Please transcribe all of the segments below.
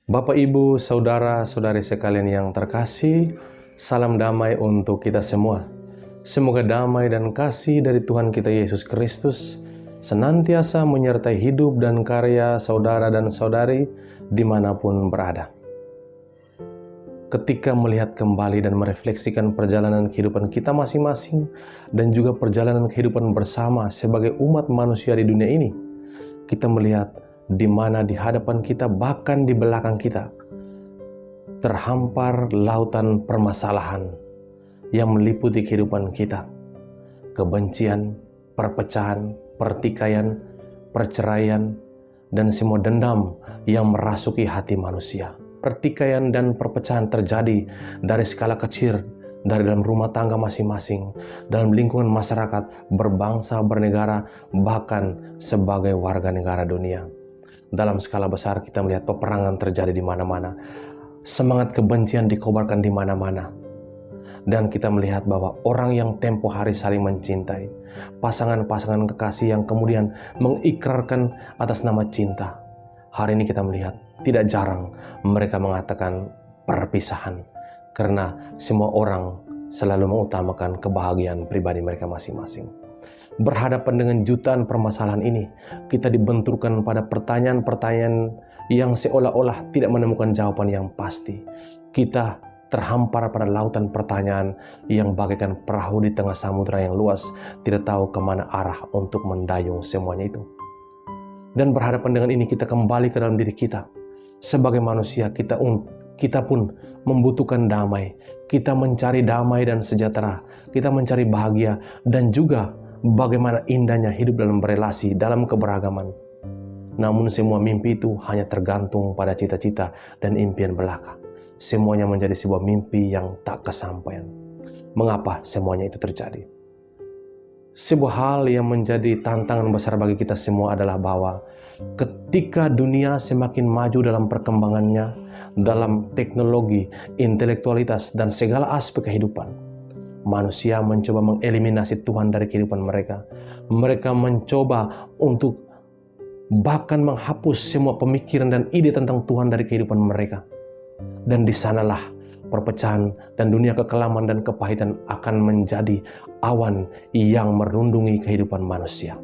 Bapak, Ibu, Saudara-saudari sekalian yang terkasih, salam damai untuk kita semua. Semoga damai dan kasih dari Tuhan kita Yesus Kristus senantiasa menyertai hidup dan karya saudara dan saudari dimanapun berada. Ketika melihat kembali dan merefleksikan perjalanan kehidupan kita masing-masing dan juga perjalanan kehidupan bersama sebagai umat manusia di dunia ini, kita melihat di mana di hadapan kita, bahkan di belakang kita, terhampar lautan permasalahan yang meliputi kehidupan kita. Kebencian, perpecahan, pertikaian, perceraian, dan semua dendam yang merasuki hati manusia. Pertikaian dan perpecahan terjadi dari skala kecil, dari dalam rumah tangga masing-masing, dalam lingkungan masyarakat, berbangsa, bernegara, bahkan sebagai warga negara dunia. Dalam skala besar kita melihat peperangan terjadi di mana-mana. Semangat kebencian dikobarkan di mana-mana. Dan kita melihat bahwa orang yang tempo hari saling mencintai, pasangan-pasangan kekasih yang kemudian mengikrarkan atas nama cinta, hari ini kita melihat tidak jarang mereka mengatakan perpisahan, karena semua orang selalu mengutamakan kebahagiaan pribadi mereka masing-masing. Berhadapan dengan jutaan permasalahan ini, kita dibenturkan pada pertanyaan-pertanyaan yang seolah-olah tidak menemukan jawaban yang pasti. Kita terhampar pada lautan pertanyaan yang bagaikan perahu di tengah samudera yang luas, tidak tahu kemana arah untuk mendayung semuanya itu. Dan berhadapan dengan ini, kita kembali ke dalam diri kita. Sebagai manusia, kita pun membutuhkan damai. Kita mencari damai dan sejahtera. Kita mencari bahagia dan juga bagaimana indahnya hidup dalam berelasi, dalam keberagaman. Namun semua mimpi itu hanya tergantung pada cita-cita dan impian belaka. Semuanya menjadi sebuah mimpi yang tak kesampaian. Mengapa semuanya itu terjadi? Sebuah hal yang menjadi tantangan besar bagi kita semua adalah bahwa ketika dunia semakin maju dalam perkembangannya, dalam teknologi, intelektualitas, dan segala aspek kehidupan, manusia mencoba mengeliminasi Tuhan dari kehidupan mereka. Mereka mencoba untuk bahkan menghapus semua pemikiran dan ide tentang Tuhan dari kehidupan mereka. Dan di sanalah perpecahan dan dunia kekelaman dan kepahitan akan menjadi awan yang merundungi kehidupan manusia.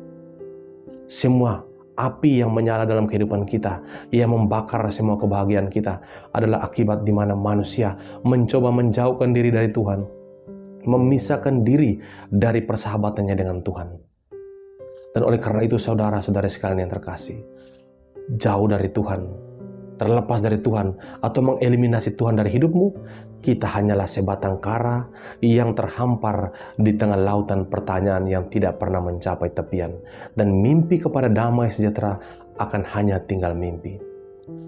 Semua api yang menyala dalam kehidupan kita, yang membakar semua kebahagiaan kita, adalah akibat di mana manusia mencoba menjauhkan diri dari Tuhan, memisahkan diri dari persahabatannya dengan Tuhan. Dan oleh karena itu, saudara-saudari sekalian yang terkasih, jauh dari Tuhan, terlepas dari Tuhan, atau mengeliminasi Tuhan dari hidupmu, kita hanyalah sebatang kara yang terhampar di tengah lautan pertanyaan yang tidak pernah mencapai tepian. Dan mimpi kepada damai sejahtera akan hanya tinggal mimpi.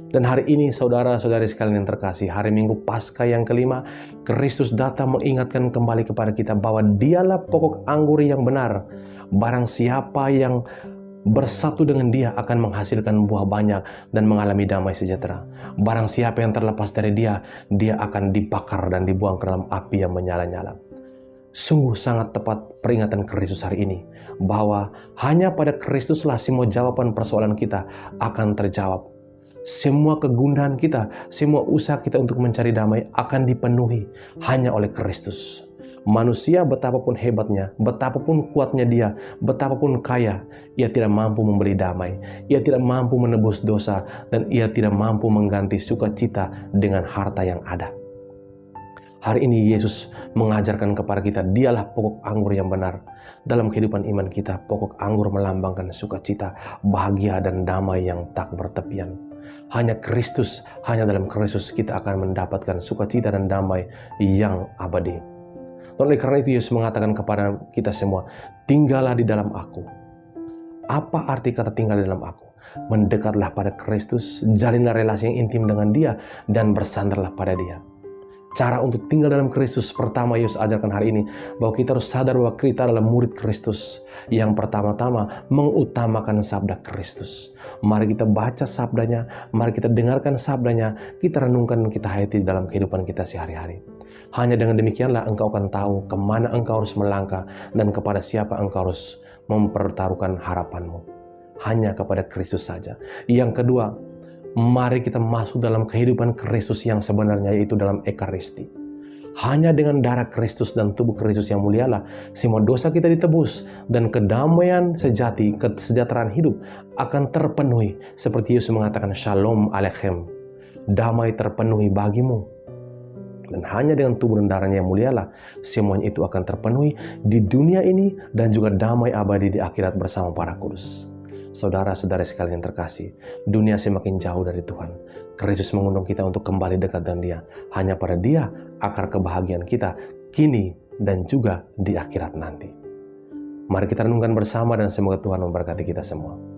Dan hari ini, saudara-saudari sekalian yang terkasih, hari Minggu Paskah yang kelima, Kristus datang mengingatkan kembali kepada kita bahwa Dialah pokok anggur yang benar. Barang siapa yang bersatu dengan Dia akan menghasilkan buah banyak dan mengalami damai sejahtera. Barang siapa yang terlepas dari Dia, dia akan dibakar dan dibuang ke dalam api yang menyala-nyala. Sungguh sangat tepat peringatan Kristus hari ini, bahwa hanya pada Kristuslah semua jawaban persoalan kita akan terjawab. Semua kegundahan kita, semua usaha kita untuk mencari damai akan dipenuhi hanya oleh Kristus. Manusia betapapun hebatnya, betapapun kuatnya dia, betapapun kaya, ia tidak mampu memberi damai, ia tidak mampu menebus dosa, dan ia tidak mampu mengganti sukacita dengan harta yang ada. Hari ini Yesus mengajarkan kepada kita, Dialah pokok anggur yang benar. Dalam kehidupan iman kita, pokok anggur melambangkan sukacita, bahagia, dan damai yang tak bertepian. Hanya Kristus, hanya dalam Kristus kita akan mendapatkan sukacita dan damai yang abadi. Oleh karena itu Yesus mengatakan kepada kita semua, tinggallah di dalam aku. Apa arti kata tinggal di dalam aku? Mendekatlah pada Kristus, jalinlah relasi yang intim dengan Dia, dan bersandarlah pada Dia. Cara untuk tinggal dalam Kristus pertama Yesus ajarkan hari ini, bahwa kita harus sadar bahwa kita adalah murid Kristus. Yang pertama-tama mengutamakan sabda Kristus. Mari kita baca sabdanya, mari kita dengarkan sabdanya, kita renungkan dan kita hayati dalam kehidupan kita sehari-hari. Hanya dengan demikianlah engkau akan tahu kemana engkau harus melangkah dan kepada siapa engkau harus mempertaruhkan harapanmu. Hanya kepada Kristus saja. Yang kedua, Mari kita masuk dalam kehidupan Kristus yang sebenarnya, yaitu dalam Ekaristi. Hanya dengan darah Kristus dan tubuh Kristus yang mulialah semua dosa kita ditebus, dan kedamaian sejati, kesejahteraan hidup akan terpenuhi. Seperti Yesus mengatakan, Shalom Aleichem, damai terpenuhi bagimu. Dan hanya dengan tubuh dan darahnya yang mulialah semuanya itu akan terpenuhi di dunia ini dan juga damai abadi di akhirat bersama para kudus. Saudara-saudara sekalian yang terkasih, dunia semakin jauh dari Tuhan. Kristus mengundang kita untuk kembali dekat dengan Dia. Hanya pada Dia akar kebahagiaan kita kini dan juga di akhirat nanti. Mari kita renungkan bersama dan semoga Tuhan memberkati kita semua.